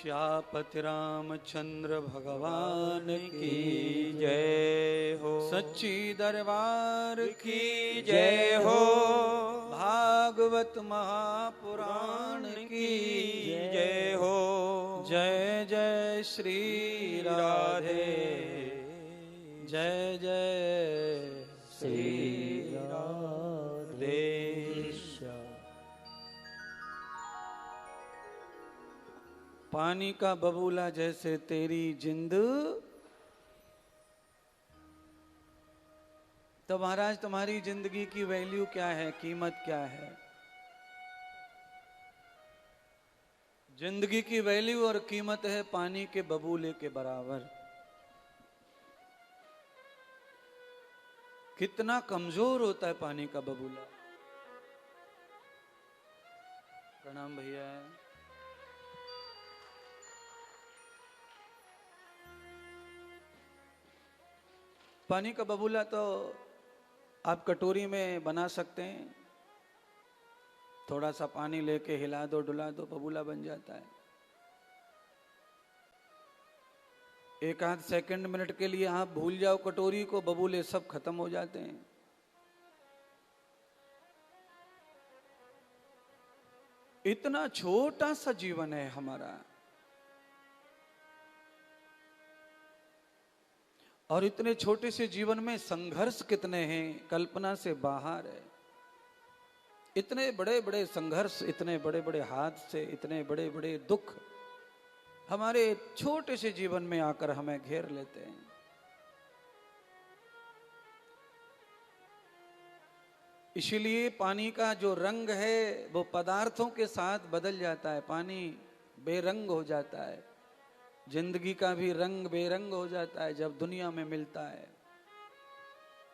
श्यापति रामचंद्र भगवान की जय हो। सच्ची दरबार की जय हो। भागवत महापुराण की जय हो। जय जय श्री राधे, जय जय श्री राधे। पानी का बबूला जैसे तेरी जिंद, तो महाराज तुम्हारी जिंदगी की वैल्यू क्या है, कीमत क्या है? जिंदगी की वैल्यू और कीमत है पानी के बबूले के बराबर। कितना कमजोर होता है पानी का बबूला। प्रणाम भैया। पानी का बबूला तो आप कटोरी में बना सकते हैं। थोड़ा सा पानी लेके हिला दो, डुला दो, बबूला बन जाता है। एक आध सेकंड मिनट के लिए आप भूल जाओ कटोरी को, बबूले सब खत्म हो जाते हैं। इतना छोटा सा जीवन है हमारा, और इतने छोटे से जीवन में संघर्ष कितने हैं, कल्पना से बाहर है। इतने बड़े बड़े संघर्ष, इतने बड़े बड़े हादसे, इतने बड़े बड़े दुख हमारे छोटे से जीवन में आकर हमें घेर लेते हैं। इसीलिए पानी का जो रंग है वो पदार्थों के साथ बदल जाता है। पानी बेरंग हो जाता है। जिंदगी का भी रंग बेरंग हो जाता है जब दुनिया में मिलता है।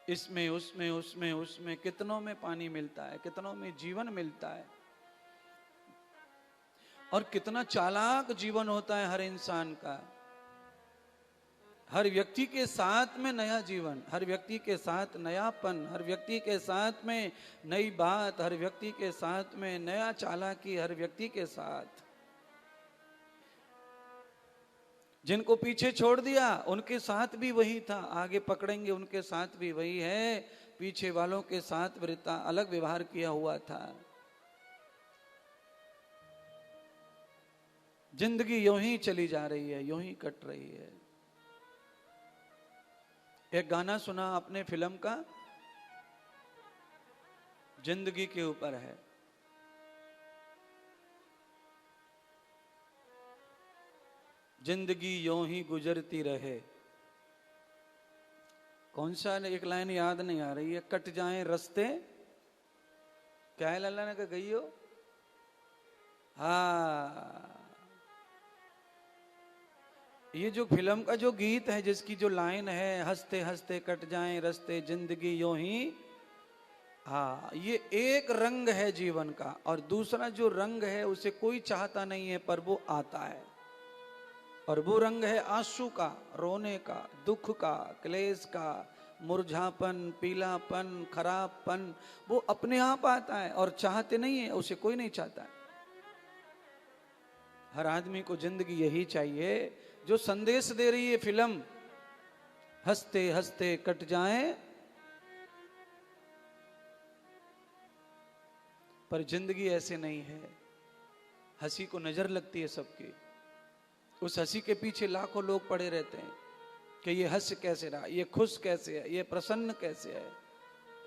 इसमें उसमें उसमें उसमें कितनों में पानी मिलता है, कितनों में जीवन मिलता है। और कितना चालाक जीवन होता है हर इंसान का। हर व्यक्ति के साथ में नया जीवन, हर व्यक्ति के साथ नयापन, हर व्यक्ति के साथ में नई बात, हर व्यक्ति के साथ में नया चालाकी, हर व्यक्ति के साथ। जिनको पीछे छोड़ दिया उनके साथ भी वही था, आगे पकड़ेंगे उनके साथ भी वही है। पीछे वालों के साथ वृत्ता अलग व्यवहार किया हुआ था। जिंदगी यूं ही चली जा रही है, यूं ही कट रही है। एक गाना सुना आपने फिल्म का, जिंदगी के ऊपर है। जिंदगी यूं ही गुजरती रहे। कौन सा एक लाइन याद नहीं आ रही है। कट जाएं रास्ते, क्या है लल्ला ने कहा गई हो। हाँ, ये जो फिल्म का जो गीत है, जिसकी जो लाइन है, हंसते हंसते कट जाएं रास्ते, जिंदगी यूं ही। हाँ, ये एक रंग है जीवन का, और दूसरा जो रंग है उसे कोई चाहता नहीं है पर वो आता है। और वो रंग है आंसू का, रोने का, दुख का, क्लेश का, मुरझापन, पीलापन, खराबपन। वो अपने आप आता है और चाहते नहीं है, उसे कोई नहीं चाहता है। हर आदमी को जिंदगी यही चाहिए जो संदेश दे रही है फिल्म, हंसते हंसते कट जाए। पर जिंदगी ऐसे नहीं है। हंसी को नजर लगती है सबकी, उस हंसी के पीछे लाखों लोग पड़े रहते हैं कि ये हंस कैसे रहा, ये खुश कैसे है, ये प्रसन्न कैसे है,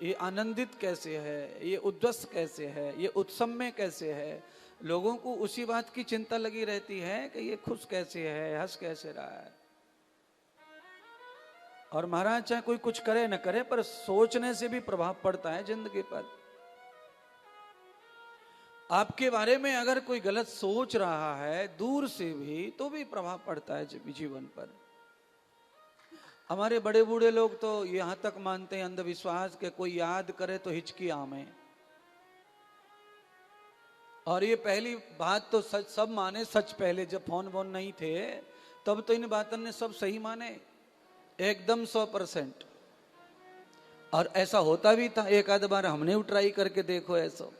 ये आनंदित कैसे है, ये उद्वस्त कैसे है, ये उत्सव में कैसे है। लोगों को उसी बात की चिंता लगी रहती है कि ये खुश कैसे है, हंस कैसे रहा है। और महाराज चाहे कोई कुछ करे न करे, पर सोचने से भी प्रभाव पड़ता है जिंदगी पर। आपके बारे में अगर कोई गलत सोच रहा है दूर से भी, तो भी प्रभाव पड़ता है जीवन पर। हमारे बड़े बूढ़े लोग तो यहां तक मानते हैं अंधविश्वास के कोई याद करे तो हिचकी आमे। और ये पहली बात तो सच सब माने, सच। पहले जब फोन वोन नहीं थे तब तो इन बातों ने सब सही माने, एकदम 100%। और ऐसा होता भी था। एक आध बार हमने ट्राई करके देखो ऐसा।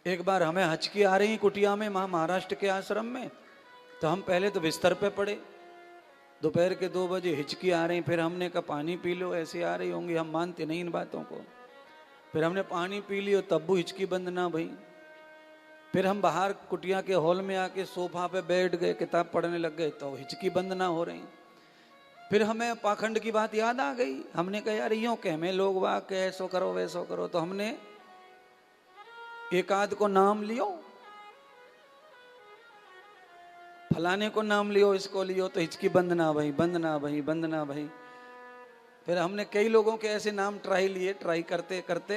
एक बार हमें हचकी आ रही कुटिया में, महाराष्ट्र के आश्रम में, तो हम पहले तो बिस्तर पे पड़े, दोपहर के 2 बजे हिचकी आ रही, फिर हमने कहा पानी पी लो, ऐसे आ रही होंगी, हम मानते नहीं इन बातों को। फिर हमने पानी पी लियो तब भी हिचकी बंद ना भई। फिर हम बाहर कुटिया के हॉल में आके सोफा पे बैठ गए, किताब पढ़ने लग गए, तो हिचकी बंद ना हो रही। फिर हमें पाखंड की बात याद आ गई, हमने कहा यार यूं कह में लोग वाह के ऐसो करो वैसो करो, तो हमने एक आध को नाम लियो, फलाने को नाम लियो, इसको लियो, तो हिचकी बंद ना भई, बंद ना भई, बंद ना भई। फिर हमने कई लोगों के ऐसे नाम ट्राई करते करते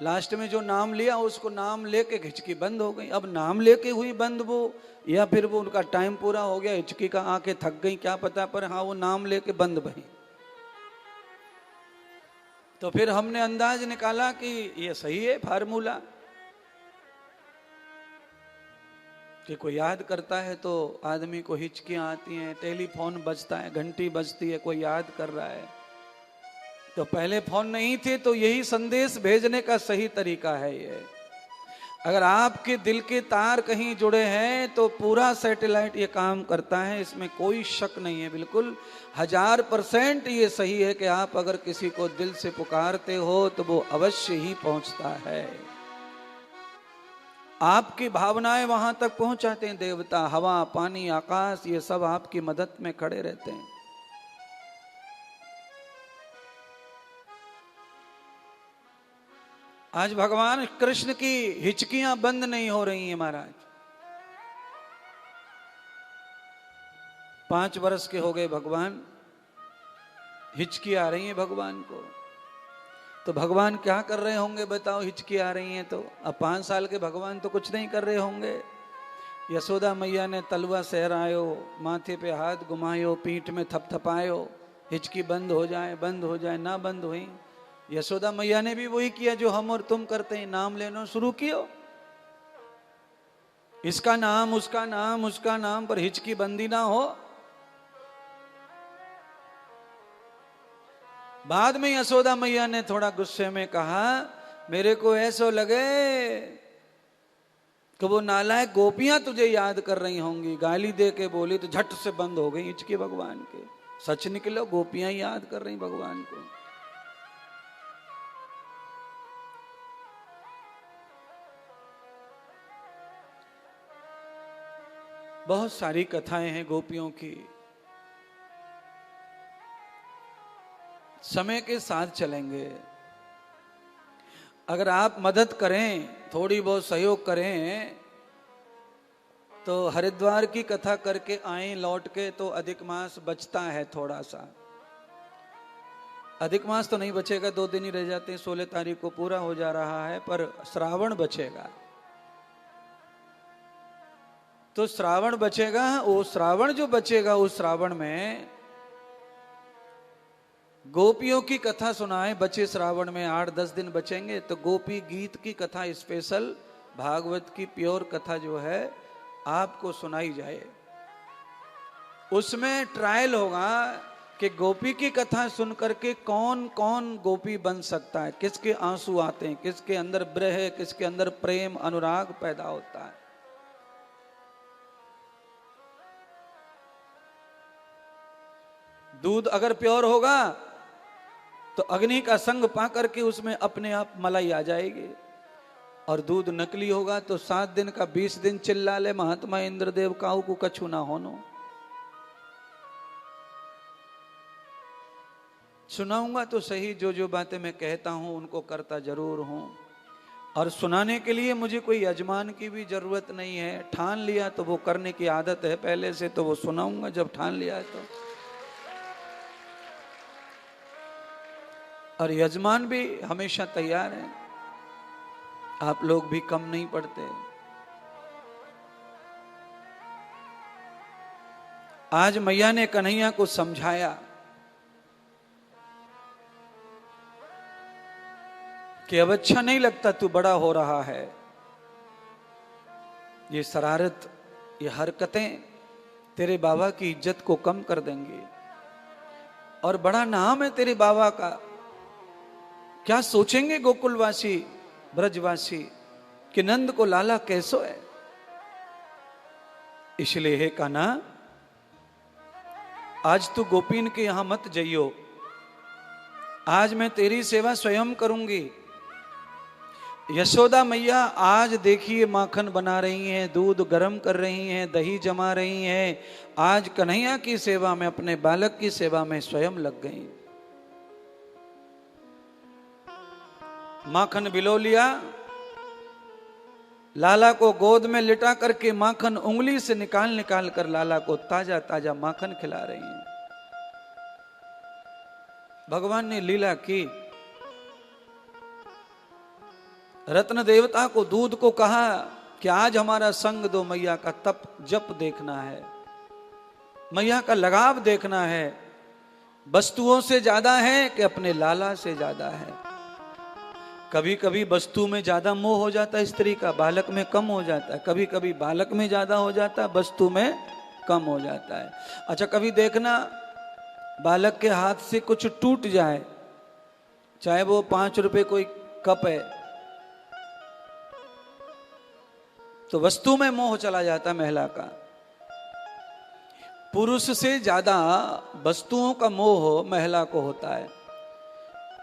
लास्ट में जो नाम लिया उसको नाम लेके हिचकी बंद हो गई। अब नाम लेके हुई बंद वो, या फिर वो उनका टाइम पूरा हो गया, हिचकी का आंखें थक गई, क्या पता, पर हाँ वो नाम लेके बंद भई। तो फिर हमने अंदाज निकाला कि ये सही है फार्मूला, कि कोई याद करता है तो आदमी को हिचकियां आती हैं, टेलीफोन बजता है, घंटी बजती है, कोई याद कर रहा है। तो पहले फोन नहीं थे, तो यही संदेश भेजने का सही तरीका है ये। अगर आपके दिल के तार कहीं जुड़े हैं तो पूरा सैटेलाइट ये काम करता है, इसमें कोई शक नहीं है। बिल्कुल 1000% ये सही है कि आप अगर किसी को दिल से पुकारते हो तो वो अवश्य ही पहुंचता है। आपकी भावनाएं वहां तक पहुंचाते हैं देवता, हवा, पानी, आकाश, ये सब आपकी मदद में खड़े रहते हैं। आज भगवान कृष्ण की हिचकियां बंद नहीं हो रही हैं महाराज। 5 वर्ष के हो गए भगवान, हिचकी आ रही है भगवान को। तो भगवान क्या कर रहे होंगे बताओ, हिचकी आ रही है तो। अब 5 साल के भगवान तो कुछ नहीं कर रहे होंगे। यशोदा मैया ने तलवा सहरायो, माथे पे हाथ घुमायो, पीठ में थपथपायो, हिचकी बंद हो जाए, बंद हो जाए, ना बंद हुई। यशोदा मैया ने भी वही किया जो हम और तुम करते हैं, नाम लेना शुरू कियो, इसका नाम उसका नाम उसका नाम, पर हिचकी बंदी ना हो। बाद में यशोदा मैया ने थोड़ा गुस्से में कहा, मेरे को ऐसा लगे कि वो नालायक गोपियां तुझे याद कर रही होंगी, गाली दे के बोली तो झट से बंद हो गई हिचकी भगवान के। सच निकलो, गोपियां याद कर रही भगवान को। बहुत सारी कथाएं हैं गोपियों की, समय के साथ चलेंगे। अगर आप मदद करें, थोड़ी बहुत सहयोग करें, तो हरिद्वार की कथा करके आए लौट के तो अधिक मास बचता है थोड़ा सा। अधिक मास तो नहीं बचेगा, 2 दिन ही रह जाते हैं, 16 तारीख को पूरा हो जा रहा है, पर श्रावण बचेगा। तो श्रावण बचेगा, वो श्रावण जो बचेगा उस श्रावण में गोपियों की कथा सुनाए। बचे श्रावण में 8-10 दिन बचेंगे, तो गोपी गीत की कथा, स्पेशल भागवत की प्योर कथा जो है आपको सुनाई जाए। उसमें ट्रायल होगा कि गोपी की कथा सुन करके कौन कौन गोपी बन सकता है, किसके आंसू आते हैं, किसके अंदर विरह, किसके अंदर प्रेम अनुराग पैदा होता है। दूध अगर प्योर होगा तो अग्नि का संग पा करके उसमें अपने आप मलाई आ जाएगी, और दूध नकली होगा तो 7 दिन का 20 दिन चिल्ला ले महात्मा इंद्रदेव काऊ को कछु ना होनो। सुनाऊंगा तो सही, जो जो बातें मैं कहता हूं उनको करता जरूर हूं, और सुनाने के लिए मुझे कोई यजमान की भी जरूरत नहीं है। ठान लिया तो वो करने की आदत है पहले से, तो वो सुनाऊंगा जब ठान लिया है तो। और यजमान भी हमेशा तैयार है, आप लोग भी कम नहीं पड़ते। आज मैया ने कन्हैया को समझाया कि अब अच्छा नहीं लगता, तू बड़ा हो रहा है, ये शरारत, ये हरकतें तेरे बाबा की इज्जत को कम कर देंगी, और बड़ा नाम है तेरे बाबा का। क्या सोचेंगे गोकुलवासी, ब्रजवासी कि नंद को लाला कैसो है। इसलिए हे कान्हा, आज तू गोपीन के यहां मत जइयो, आज मैं तेरी सेवा स्वयं करूंगी। यशोदा मैया आज देखिए माखन बना रही हैं, दूध गर्म कर रही हैं, दही जमा रही हैं। आज कन्हैया की सेवा में, अपने बालक की सेवा में स्वयं लग गई। माखन बिलो लिया, लाला को गोद में लिटा करके माखन उंगली से निकाल निकाल कर लाला को ताजा ताजा माखन खिला रही हैं। भगवान ने लीला की। रत्न देवता को, दूध को कहा कि आज हमारा संग दो, मैया का तप जप देखना है, मैया का लगाव देखना है। वस्तुओं से ज्यादा है कि अपने लाला से ज्यादा है। कभी कभी वस्तु में ज्यादा मोह हो जाता है स्त्री का, बालक में कम हो जाता है। कभी कभी बालक में ज्यादा हो जाता है, वस्तु में कम हो जाता है। अच्छा, कभी देखना बालक के हाथ से कुछ टूट जाए, चाहे वो 5 रुपए कोई कप है, तो वस्तु में मोह चला जाता है महिला का। पुरुष से ज्यादा वस्तुओं का मोह महिला को होता है।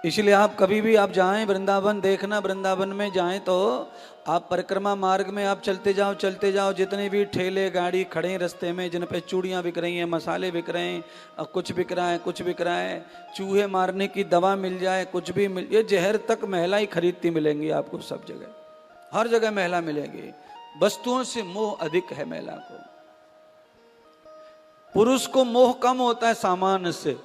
इसलिए आप कभी भी आप जाएं वृंदावन, देखना वृंदावन में जाएं तो आप परिक्रमा मार्ग में आप चलते जाओ, जितने भी ठेले गाड़ी खड़े हैं रास्ते में, जिन पे चूड़ियाँ बिक रही हैं, मसाले बिक रहे हैं, कुछ बिक रहा है, चूहे मारने की दवा मिल जाए, कुछ भी मिल, ये जहर तक महिला ही खरीदती मिलेंगी आपको। सब जगह, हर जगह महिला मिलेगी। वस्तुओं से मोह अधिक है महिला को। पुरुष को मोह कम होता है सामान से।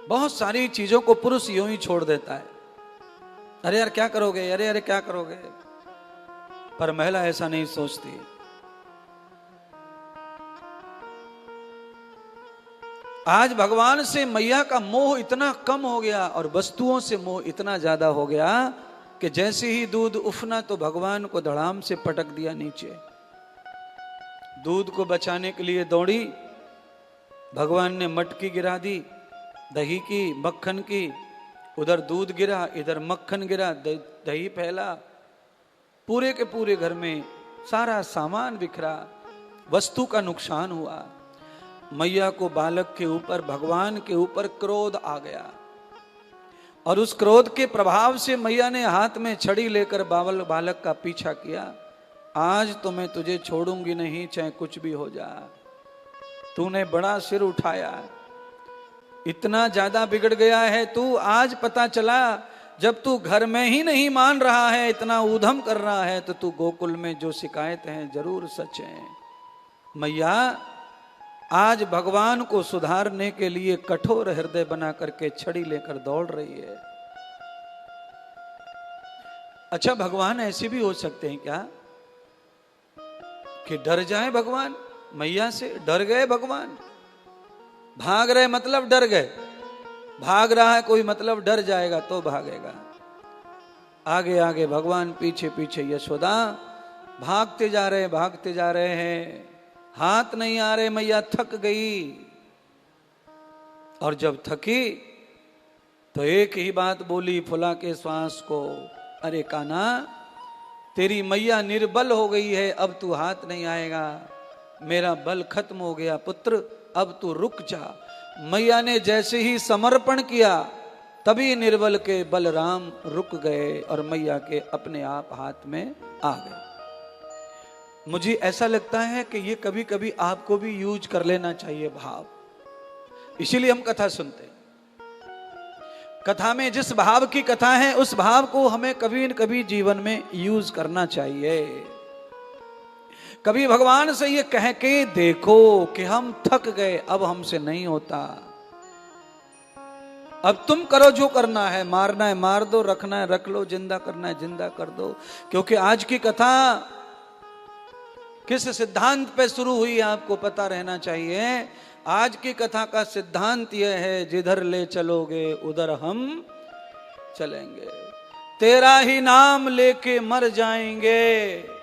बहुत सारी चीजों को पुरुष यूं ही छोड़ देता है, अरे यार क्या करोगे, अरे क्या करोगे, पर महिला ऐसा नहीं सोचती। आज भगवान से मैया का मोह इतना कम हो गया और वस्तुओं से मोह इतना ज्यादा हो गया कि जैसे ही दूध उफना तो भगवान को धड़ाम से पटक दिया नीचे। दूध को बचाने के लिए दौड़ी, भगवान ने मटकी गिरा दी, दही की, मक्खन की। उधर दूध गिरा, इधर मक्खन गिरा, दही फैला, पूरे के पूरे घर में सारा सामान बिखरा, वस्तु का नुकसान हुआ। मैया को बालक के ऊपर, भगवान के ऊपर क्रोध आ गया और उस क्रोध के प्रभाव से मैया ने हाथ में छड़ी लेकर बालक का पीछा किया। आज तो मैं तुझे छोड़ूंगी नहीं, चाहे कुछ भी हो जा। तूने बड़ा सिर उठाया, इतना ज्यादा बिगड़ गया है तू। आज पता चला, जब तू घर में ही नहीं मान रहा है, इतना ऊधम कर रहा है, तो तू गोकुल में जो शिकायत है जरूर सच है। मैया आज भगवान को सुधारने के लिए कठोर हृदय बना करके छड़ी लेकर दौड़ रही है। अच्छा, भगवान ऐसे भी हो सकते हैं क्या कि डर जाए भगवान मैया से? डर गए भगवान? भाग रहे मतलब डर गए? भाग रहा है कोई मतलब डर जाएगा तो भागेगा। आगे आगे भगवान, पीछे पीछे यशोदा। भागते जा रहे हैं, हाथ नहीं आ रहे। मैया थक गई और जब थकी तो एक ही बात बोली फुला के श्वास को, अरे कान्हा, तेरी मैया निर्बल हो गई है, अब तू हाथ नहीं आएगा, मेरा बल खत्म हो गया पुत्र, अब तू रुक जा। मैया ने जैसे ही समर्पण किया तभी निर्बल के बलराम रुक गए और मैया के अपने आप हाथ में आ गए। मुझे ऐसा लगता है कि ये कभी कभी आपको भी यूज कर लेना चाहिए भाव। इसीलिए हम कथा सुनते हैं। कथा में जिस भाव की कथा है उस भाव को हमें कभी न कभी जीवन में यूज करना चाहिए। कभी भगवान से ये कह के देखो कि हम थक गए, अब हमसे नहीं होता, अब तुम करो जो करना है, मारना है मार दो, रखना है रख लो, जिंदा करना है जिंदा कर दो। क्योंकि आज की कथा किस सिद्धांत पे शुरू हुई आपको पता रहना चाहिए। आज की कथा का सिद्धांत यह है, जिधर ले चलोगे उधर हम चलेंगे। तेरा ही नाम लेके मर जाएंगे,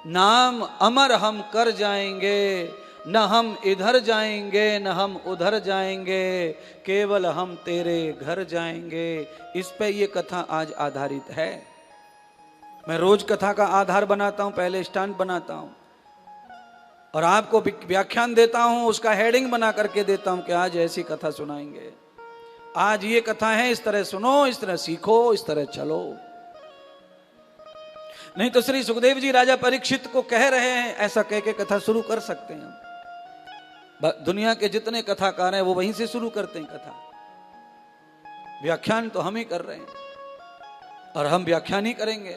नाम अमर हम कर जाएंगे। न हम इधर जाएंगे न हम उधर जाएंगे, केवल हम तेरे घर जाएंगे। इस पे ये कथा आज आधारित है। मैं रोज कथा का आधार बनाता हूं, पहले स्टैंड बनाता हूं और आपको व्याख्यान देता हूं, उसका हेडिंग बना करके देता हूं कि आज ऐसी कथा सुनाएंगे, आज ये कथा है, इस तरह सुनो, इस तरह सीखो, इस तरह चलो। नहीं तो श्री सुखदेव जी राजा परीक्षित को कह रहे हैं, ऐसा कह के कथा शुरू कर सकते हैं। दुनिया के जितने कथाकार हैं वो वहीं से शुरू करते हैं कथा। व्याख्यान तो हम ही कर रहे हैं और हम व्याख्यान ही करेंगे,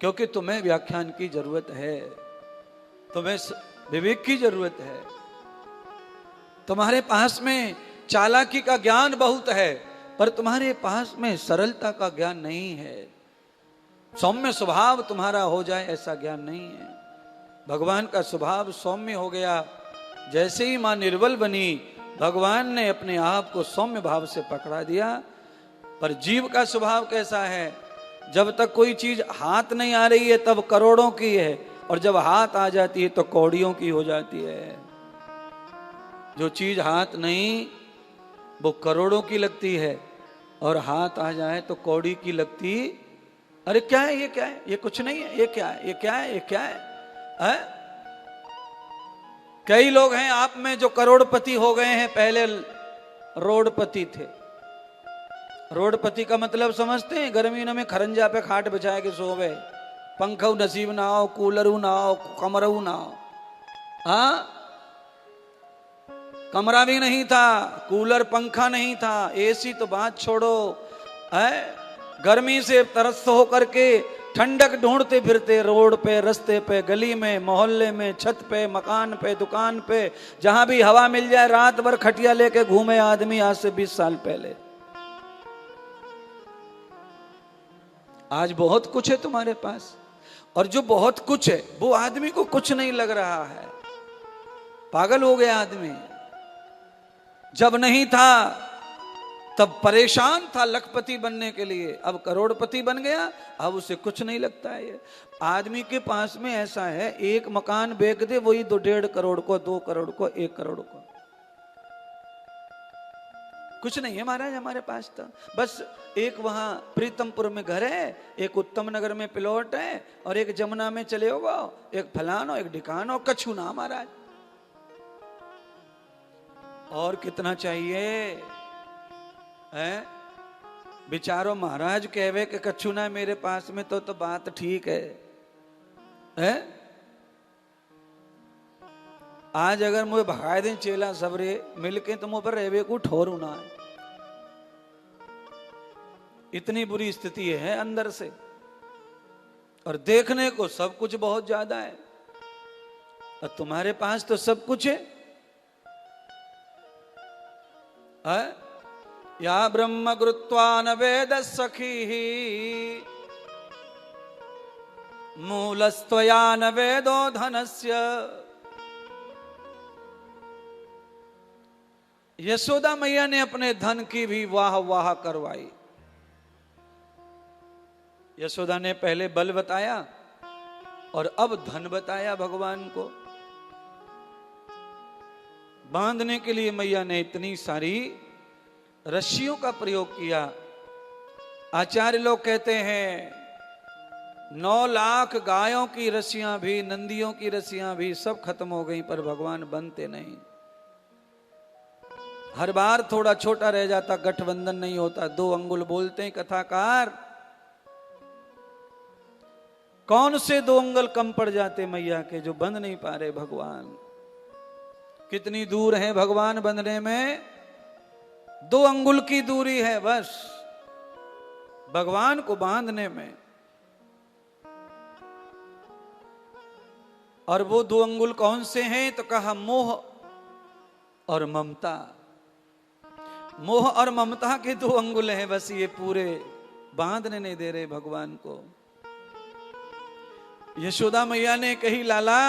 क्योंकि तुम्हें व्याख्यान की जरूरत है, तुम्हें विवेक की जरूरत है। तुम्हारे पास में चालाकी का ज्ञान बहुत है, पर तुम्हारे पास में सरलता का ज्ञान नहीं है। सौम्य स्वभाव तुम्हारा हो जाए ऐसा ज्ञान नहीं है। भगवान का स्वभाव सौम्य हो गया। जैसे ही मां निर्बल बनी, भगवान ने अपने आप को सौम्य भाव से पकड़ा दिया। पर जीव का स्वभाव कैसा है? जब तक कोई चीज हाथ नहीं आ रही है तब करोड़ों की है, और जब हाथ आ जाती है तो कौड़ियों की हो जाती है। जो चीज हाथ नहीं वो करोड़ों की लगती है, और हाथ आ जाए तो कौड़ी की लगती। अरे क्या है ये, क्या है ये, कुछ नहीं है, ये क्या है, ये क्या है, ये क्या है? कई लोग हैं आप में जो करोड़पति हो गए हैं, पहले रोडपति थे। रोडपति का मतलब समझते हैं? गर्मी में खरंजा पे खाट बिछा के सोवे, पंखऊ नसीब ना हो, कूलरू ना हो, कमरू ना हो। हाँ, कमरा भी नहीं था, कूलर पंखा नहीं था, एसी तो बात छोड़ो है। गर्मी से तरस होकर के ठंडक ढूंढते फिरते रोड पे, रास्ते पे, गली में, मोहल्ले में, छत पे, मकान पे, दुकान पे, जहां भी हवा मिल जाए रात भर खटिया लेके घूमे आदमी। आज से 20 साल पहले। आज बहुत कुछ है तुम्हारे पास, और जो बहुत कुछ है वो आदमी को कुछ नहीं लग रहा है। पागल हो गया आदमी। जब नहीं था तब परेशान था लखपति बनने के लिए, अब करोड़पति बन गया, अब उसे कुछ नहीं लगता है। ये आदमी के पास में ऐसा है, एक मकान बेच दे वही 1.5 करोड़ को, 2 करोड़ को, 1 करोड़ को। कुछ नहीं है महाराज हमारे पास तो। बस एक वहां प्रीतमपुर में घर है, एक उत्तम नगर में प्लॉट है, और एक जमुना में चले होगा, एक फलानो, एक ढिकानो, कछु ना महाराज। और कितना चाहिए है? बिचारो महाराज कहवे कि कछु ना मेरे पास में, तो बात ठीक है? आज अगर मुझे भगा दें चेला सबरे मिलके तो मुझ पर रहवे को ठोरू ना है। इतनी बुरी स्थिति है अंदर से, और देखने को सब कुछ बहुत ज्यादा है, और तुम्हारे पास तो सब कुछ है। या ब्रह्म गुरुत्वा न वेद सखी मूलस्त्वया न वेदो धनस्य। यशोदा मैया ने अपने धन की भी वाह वाह करवाई। यशोदा ने पहले बल बताया और अब धन बताया भगवान को। बांधने के लिए मैया ने इतनी सारी रस्सियों का प्रयोग किया। आचार्य लोग कहते हैं 9 लाख गायों की रस्सियां भी, नंदियों की रस्सियां भी सब खत्म हो गई, पर भगवान बनते नहीं। हर बार थोड़ा छोटा रह जाता, गठबंधन नहीं होता। 2 अंगुल बोलते हैं कथाकार। कौन से 2 अंगुल कम पड़ जाते मैया के, जो बंध नहीं पा रहे भगवान। कितनी दूर है भगवान बंधने में? 2 अंगुल की दूरी है बस भगवान को बांधने में। और वो 2 अंगुल कौन से हैं? तो कहा मोह और ममता। मोह और ममता के 2 अंगुल हैं बस, ये पूरे बांधने नहीं दे रहे भगवान को। यशोदा मैया ने कही लाला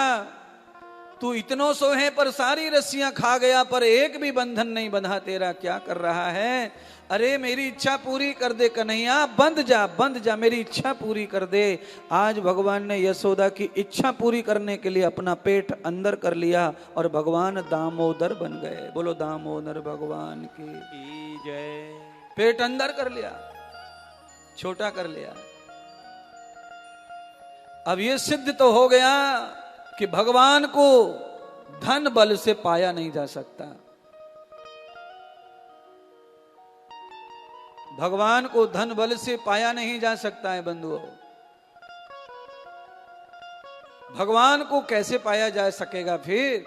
तू इतनों सो है पर सारी रस्सियां खा गया, पर एक भी बंधन नहीं बंधा तेरा, क्या कर रहा है? अरे मेरी इच्छा पूरी कर दे कन्हैया, बंध जा, मेरी इच्छा पूरी कर दे। आज भगवान ने यशोदा की इच्छा पूरी करने के लिए अपना पेट अंदर कर लिया और भगवान दामोदर बन गए। बोलो दामोदर भगवान की जय। पेट अंदर कर लिया, छोटा कर लिया। अब ये सिद्ध तो हो गया कि भगवान को धन बल से पाया नहीं जा सकता। भगवान को धन बल से पाया नहीं जा सकता है बंधुओं। भगवान को कैसे पाया जा सकेगा फिर?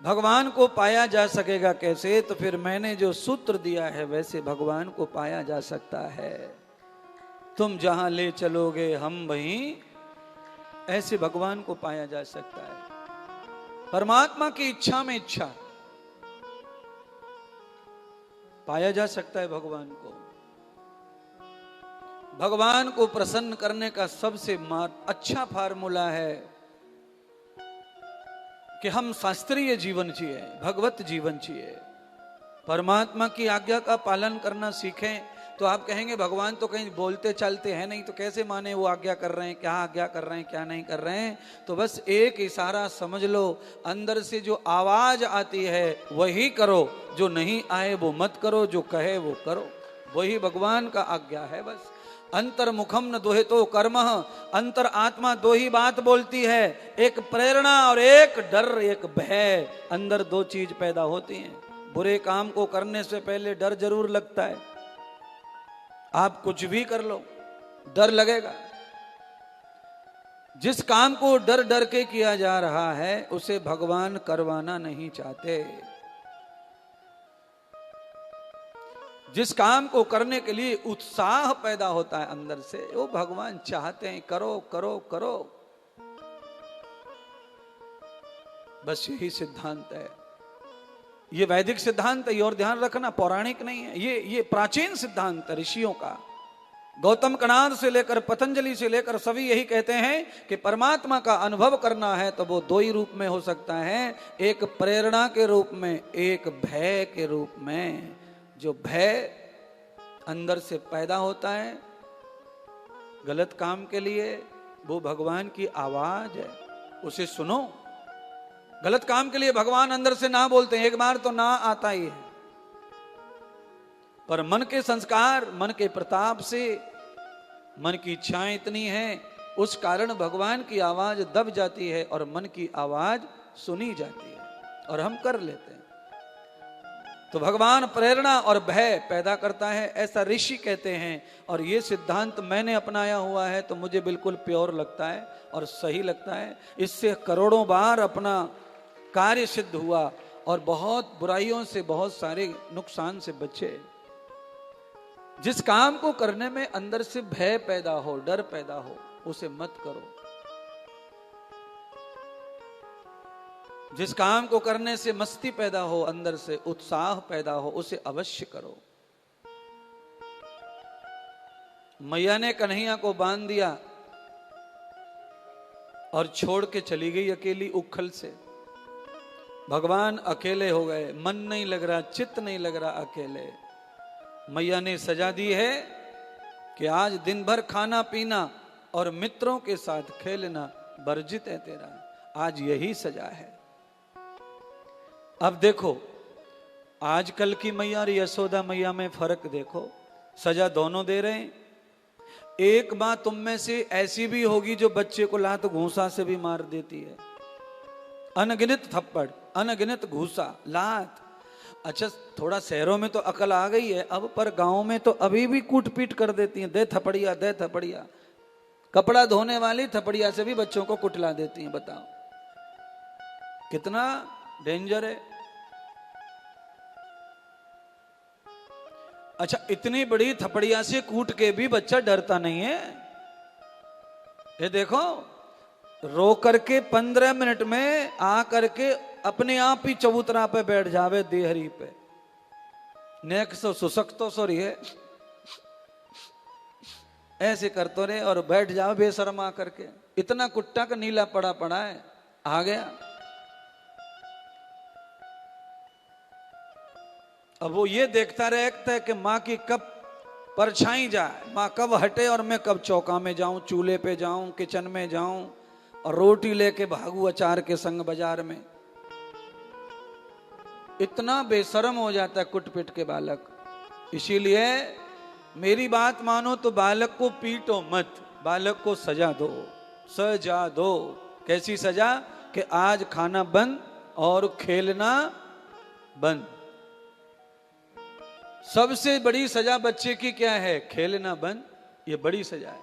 भगवान को पाया जा सकेगा कैसे? तो फिर मैंने जो सूत्र दिया है वैसे भगवान को पाया जा सकता है। तुम जहां ले चलोगे हम वहीं, ऐसे भगवान को पाया जा सकता है। परमात्मा की इच्छा में इच्छा पाया जा सकता है भगवान को। भगवान को प्रसन्न करने का सबसे अच्छा फार्मूला है कि हम शास्त्रीय जीवन जिए, भगवत जीवन जिए, परमात्मा की आज्ञा का पालन करना सीखें। तो आप कहेंगे भगवान तो कहीं बोलते चलते हैं नहीं, तो कैसे माने वो आज्ञा कर रहे हैं, क्या आज्ञा कर रहे हैं, क्या नहीं कर रहे हैं? तो बस एक इशारा समझ लो, अंदर से जो आवाज आती है वही करो, जो नहीं आए वो मत करो, जो कहे वो करो। वही भगवान का आज्ञा है बस। अंतर्मुखम न दोहे तो कर्म, अंतर आत्मा दो ही बात बोलती है, एक प्रेरणा और एक डर, एक भय। अंदर दो चीज पैदा होती हैं। बुरे काम को करने से पहले डर जरूर लगता है। आप कुछ भी कर लो डर लगेगा। जिस काम को डर डर के किया जा रहा है उसे भगवान करवाना नहीं चाहते। जिस काम को करने के लिए उत्साह पैदा होता है अंदर से, वो भगवान चाहते हैं करो करो करो। बस यही सिद्धांत है। ये वैदिक सिद्धांत है, और ध्यान रखना पौराणिक नहीं है। ये प्राचीन सिद्धांत है ऋषियों का। गौतम कणाद से लेकर पतंजलि से लेकर सभी यही कहते हैं कि परमात्मा का अनुभव करना है तो वो दो ही रूप में हो सकता है, एक प्रेरणा के रूप में, एक भय के रूप में। जो भय अंदर से पैदा होता है गलत काम के लिए, वो भगवान की आवाज है, उसे सुनो। गलत काम के लिए भगवान अंदर से ना बोलते हैं, एक बार तो ना आता ही है, पर मन के संस्कार, मन के प्रताप से, मन की इच्छाएं इतनी हैं, उस कारण भगवान की आवाज दब जाती है और मन की आवाज सुनी जाती है और हम कर लेते हैं। तो भगवान प्रेरणा और भय पैदा करता है, ऐसा ऋषि कहते हैं। और ये सिद्धांत मैंने अपनाया हुआ है तो मुझे बिल्कुल प्योर लगता है और सही लगता है। इससे करोड़ों बार अपना कार्य सिद्ध हुआ और बहुत बुराइयों से, बहुत सारे नुकसान से बचे। जिस काम को करने में अंदर से भय पैदा हो, डर पैदा हो, उसे मत करो। जिस काम को करने से मस्ती पैदा हो, अंदर से उत्साह पैदा हो, उसे अवश्य करो। मैया ने कन्हैया को बांध दिया और छोड़ के चली गई अकेली उखल से। भगवान अकेले हो गए, मन नहीं लग रहा, चित्त नहीं लग रहा, अकेले। मैया ने सजा दी है कि आज दिन भर खाना पीना और मित्रों के साथ खेलना वर्जित है तेरा। आज यही सजा है। अब देखो आजकल की मैया और यशोदा मैया में फर्क देखो, सजा दोनों दे रहे हैं। एक मां तुम में से ऐसी भी होगी जो बच्चे को लात घूंसा से भी मार देती है। अनगिनत थप्पड़, अनगिनत घूसा, लात। अच्छा थोड़ा शहरों में तो अकल आ गई है अब, पर गांव में तो अभी भी कूट पीट कर देती हैं। दे थपड़िया, दे थपड़िया। कपड़ा धोने वाली थपड़िया से भी बच्चों को कुटला देती हैं। बताओ कितना डेंजर है। अच्छा इतनी बड़ी थपड़िया से कूट के भी बच्चा डरता नहीं है। ये देखो रो करके 15 मिनट में आ करके अपने आप ही चबूतरा पे बैठ जावे, देहरी पे नेक सो सुसक तो सॉरी है, ऐसे करते रहे और बैठ जाओ बेशर्मा करके। इतना कुट्टा का नीला पड़ा पड़ा है, आ गया। अब वो ये देखता रहता है कि माँ की कब परछाई जाए, माँ कब हटे और मैं कब चौका में जाऊं, चूल्हे पे जाऊं, किचन में जाऊं और रोटी लेके भागू अचार के संग बाजार में। इतना बेशरम हो जाता है कुट पिट के बालक। इसीलिए मेरी बात मानो तो बालक को पीटो मत, बालक को सजा दो, सजा दो। कैसी सजा? कि आज खाना बंद और खेलना बंद। सबसे बड़ी सजा बच्चे की क्या है? खेलना बंद। ये बड़ी सजा है।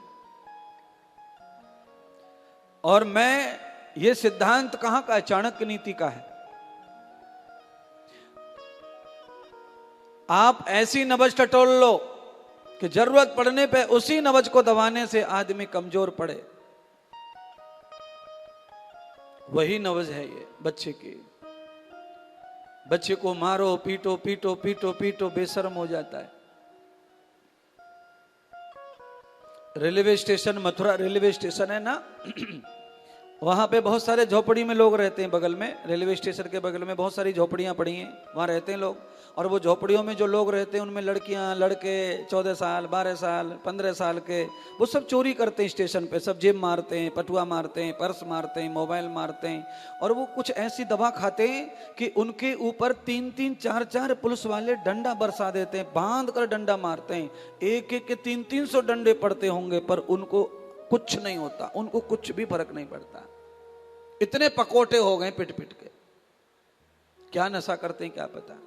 और मैं ये सिद्धांत कहां का है? चाणक्य नीति का है। आप ऐसी नब्ज टटोल लो कि जरूरत पड़ने पे उसी नब्ज को दबाने से आदमी कमजोर पड़े। वही नब्ज है ये बच्चे की। बच्चे को मारो, पीटो पीटो पीटो पीटो, बेशर्म हो जाता है। Railway station, Mathura railway station है ना, वहां पे बहुत सारे झोपड़ी में लोग रहते हैं। बगल में, रेलवे स्टेशन के बगल में बहुत सारी झोपड़ियां पड़ी हैं, वहां रहते हैं लोग। और वो झोपड़ियों में जो लोग रहते हैं उनमें लड़कियां, लड़के 14 साल, 12 साल, 15 साल के, वो सब चोरी करते हैं स्टेशन पे। सब जेब मारते हैं, पटुआ मारते हैं, पर्स मारते हैं, मोबाइल मारते हैं। और वो कुछ ऐसी दवा खाते हैं कि उनके ऊपर 3-3, 4-4 पुलिस वाले डंडा बरसा देते हैं, बांध कर डंडा मारते हैं। एक एक के 300-300 डंडे पड़ते होंगे, पर उनको कुछ नहीं होता, उनको कुछ भी फर्क नहीं पड़ता। इतने पकोटे हो गए पिट पिट के। क्या नशा करते हैं क्या पता।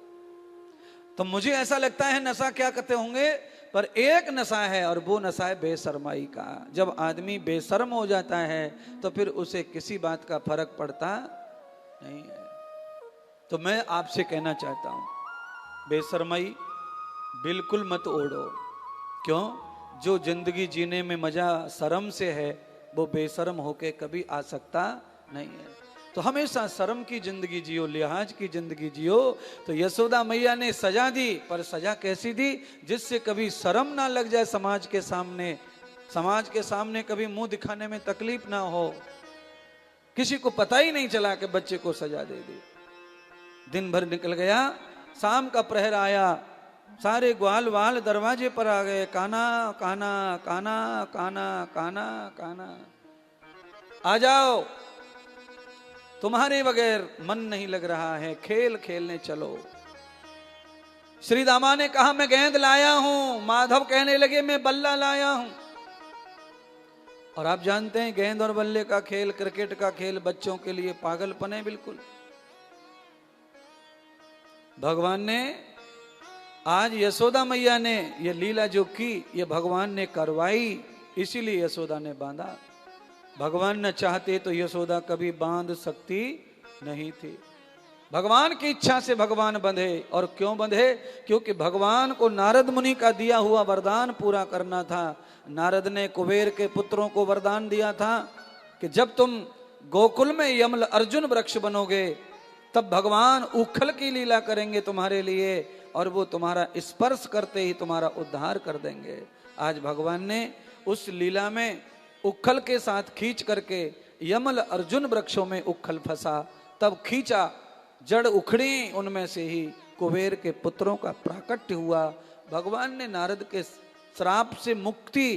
तो मुझे ऐसा लगता है नशा क्या करते होंगे, पर एक नशा है, और वो नशा है बेशर्माई का। जब आदमी बेशर्म हो जाता है तो फिर उसे किसी बात का फर्क पड़ता नहीं है। तो मैं आपसे कहना चाहता हूं, बेशर्माई बिल्कुल मत ओढ़ो। क्यों? जो जिंदगी जीने में मजा शर्म से है, वो बेशर्म होके कभी आ सकता नहीं है। तो हमेशा शर्म की जिंदगी जियो, लिहाज की जिंदगी जियो। तो यशोदा मैया ने सजा दी, पर सजा कैसी दी? जिससे कभी शर्म ना लग जाए समाज के सामने, समाज के सामने कभी मुंह दिखाने में तकलीफ ना हो। किसी को पता ही नहीं चला कि बच्चे को सजा दे दी। दिन भर निकल गया, शाम का प्रहर आया, सारे ग्वाल वाल दरवाजे पर आ गए। काना काना काना काना काना काना, आ जाओ, तुम्हारे बगैर मन नहीं लग रहा है, खेल खेलने चलो। श्री दामा ने कहा मैं गेंद लाया हूं, माधव कहने लगे मैं बल्ला लाया हूं। और आप जानते हैं गेंद और बल्ले का खेल, क्रिकेट का खेल बच्चों के लिए पागलपन है बिल्कुल। भगवान ने आज यशोदा मैया ने ये लीला जो की, ये भगवान ने करवाई, इसीलिए यशोदा ने बांधा। भगवान न चाहते तो यशोदा कभी बांध सकती नहीं थी। भगवान की इच्छा से भगवान बंधे। और क्यों बंधे? क्योंकि भगवान को नारद मुनि का दिया हुआ वरदान पूरा करना था। नारद ने कुबेर के पुत्रों को वरदान दिया था कि जब तुम गोकुल में यमल अर्जुन वृक्ष बनोगे, तब भगवान उखल की लीला करेंगे तुम्हारे लिए, और वो तुम्हारा स्पर्श करते ही तुम्हारा उद्धार कर देंगे। आज भगवान ने उस लीला में उखल के साथ खींच करके, यमल अर्जुन वृक्षों में उखल फंसा, तब खींचा, जड़ उखड़ी, उनमें से ही कुबेर के पुत्रों का प्राकट्य हुआ। भगवान ने नारद के श्राप से मुक्ति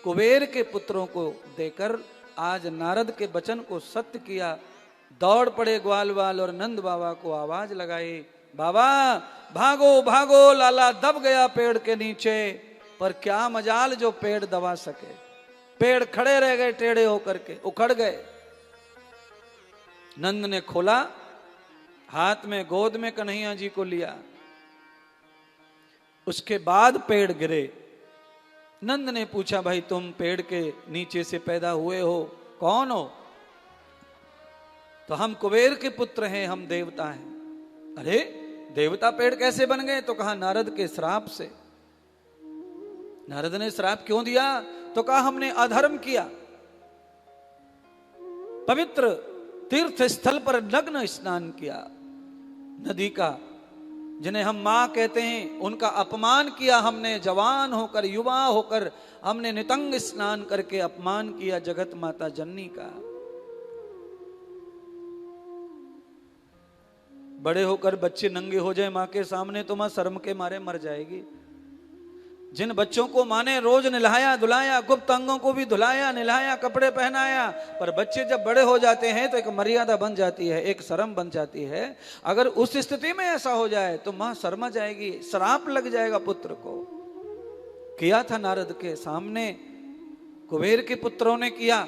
कुबेर के पुत्रों को देकर आज नारद के वचन को सत्य किया। दौड़ पड़े ग्वाल वाल और नंद बाबा को आवाज लगाई, बाबा भागो भागो, लाला दब गया पेड़ के नीचे। पर क्या मजाल जो पेड़ दबा सके। पेड़ खड़े रह गए टेढ़े होकर के, उखड़ गए। नंद ने खोला, हाथ में गोद में कन्हैया जी को लिया, उसके बाद पेड़ गिरे। नंद ने पूछा, भाई तुम पेड़ के नीचे से पैदा हुए हो, कौन हो? तो हम कुबेर के पुत्र हैं, हम देवता हैं। अरे देवता पेड़ कैसे बन गए? तो कहा नारद के श्राप से। नारद ने श्राप क्यों दिया? तो कहा हमने अधर्म किया, पवित्र तीर्थ स्थल पर नग्न स्नान किया, नदी का, जिन्हें हम मां कहते हैं, उनका अपमान किया हमने। जवान होकर, युवा होकर हमने नितंग स्नान करके अपमान किया जगत माता जननी का। बड़े होकर बच्चे नंगे हो जाए मां के सामने तो मां शर्म के मारे मर जाएगी। जिन बच्चों को माँ ने रोज नहलाया धुलाया, गुप्त अंगों को भी धुलाया नहलाया, कपड़े पहनाया, पर बच्चे जब बड़े हो जाते हैं तो एक मर्यादा बन जाती है, एक शर्म बन जाती है। अगर उस स्थिति में ऐसा हो जाए तो माँ शर्मा जाएगी, श्राप लग जाएगा पुत्र को। किया था नारद के सामने, कुबेर के पुत्रों ने किया।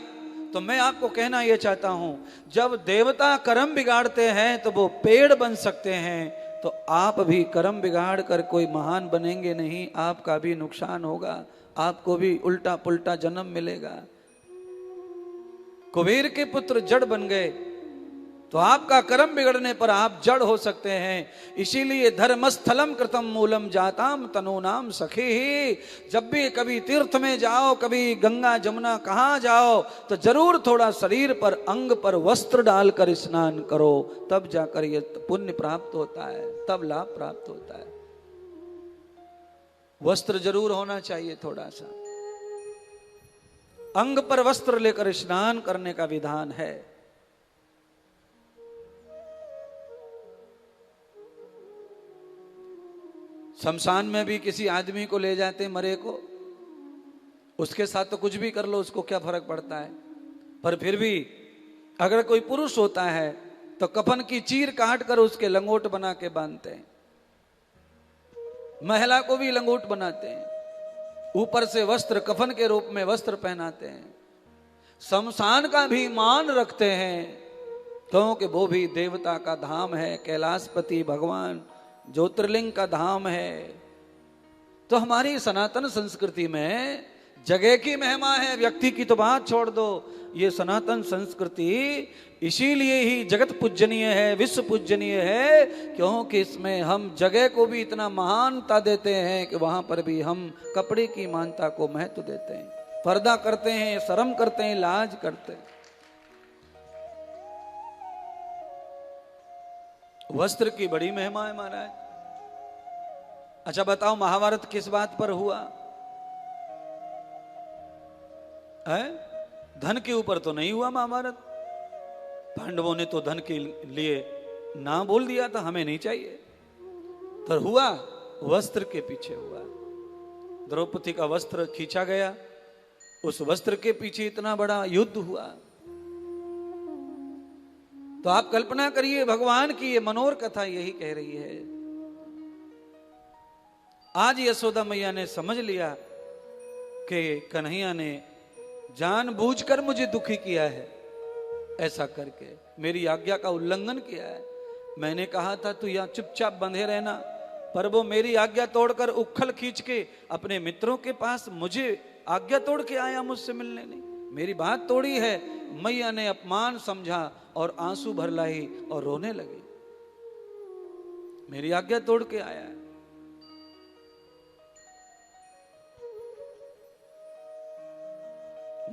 तो मैं आपको कहना यह चाहता हूं, जब देवता कर्म बिगाड़ते हैं तो वो पेड़ बन सकते हैं, तो आप भी कर्म बिगाड़ कर कोई महान बनेंगे नहीं, आपका भी नुकसान होगा, आपको भी उल्टा पुल्टा जन्म मिलेगा। कुबेर के पुत्र जड़ बन गए, तो आपका कर्म बिगड़ने पर आप जड़ हो सकते हैं। इसीलिए धर्मस्थलम कृतम मूलम जाताम तनूनाम सखे ही। जब भी कभी तीर्थ में जाओ, कभी गंगा जमुना कहाँ जाओ, तो जरूर थोड़ा शरीर पर, अंग पर वस्त्र डालकर स्नान करो, तब जाकर ये पुण्य प्राप्त होता है, तब लाभ प्राप्त होता है। वस्त्र जरूर होना चाहिए थोड़ा सा, अंग पर वस्त्र लेकर स्नान करने का विधान है। शमशान में भी किसी आदमी को ले जाते मरे को, उसके साथ तो कुछ भी कर लो, उसको क्या फर्क पड़ता है। पर फिर भी अगर कोई पुरुष होता है तो कफन की चीर काट कर उसके लंगोट बना के बांधते हैं। महिला को भी लंगोट बनाते हैं, ऊपर से वस्त्र कफन के रूप में वस्त्र पहनाते हैं। शमशान का भी मान रखते हैं, क्योंकि वो भी देवता का धाम है, कैलाशपति भगवान ज्योतिर्लिंग का धाम है। तो हमारी सनातन संस्कृति में जगह की महिमा है, व्यक्ति की तो बात छोड़ दो। ये सनातन संस्कृति इसीलिए ही जगत पूजनीय है, विश्व पूजनीय है, क्योंकि इसमें हम जगह को भी इतना महानता देते हैं कि वहां पर भी हम कपड़े की मानता को महत्व देते हैं, पर्दा करते हैं, शर्म करते हैं, लाज करते हैं। वस्त्र की बड़ी महिमा है महाराज। अच्छा बताओ, महाभारत किस बात पर हुआ है? धन के ऊपर तो नहीं हुआ महाभारत। पांडवों ने तो धन के लिए ना बोल दिया था, हमें नहीं चाहिए, पर हुआ वस्त्र के पीछे हुआ। द्रौपदी का वस्त्र खींचा गया, उस वस्त्र के पीछे इतना बड़ा युद्ध हुआ। तो आप कल्पना करिए, भगवान की ये मनोर कथा यही कह रही है। आज यशोदा मैया ने समझ लिया कि कन्हैया ने जानबूझकर मुझे दुखी किया है, ऐसा करके मेरी आज्ञा का उल्लंघन किया है। मैंने कहा था तू यहां चुपचाप बंधे रहना, पर वो मेरी आज्ञा तोड़कर उखल खींच के अपने मित्रों के पास मुझे आज्ञा तोड़ के आया, मुझसे मिलने नहीं। मेरी बात तोड़ी है। मैया ने अपमान समझा और आंसू भर लाई और रोने लगी। मेरी आज्ञा तोड़ के आया है।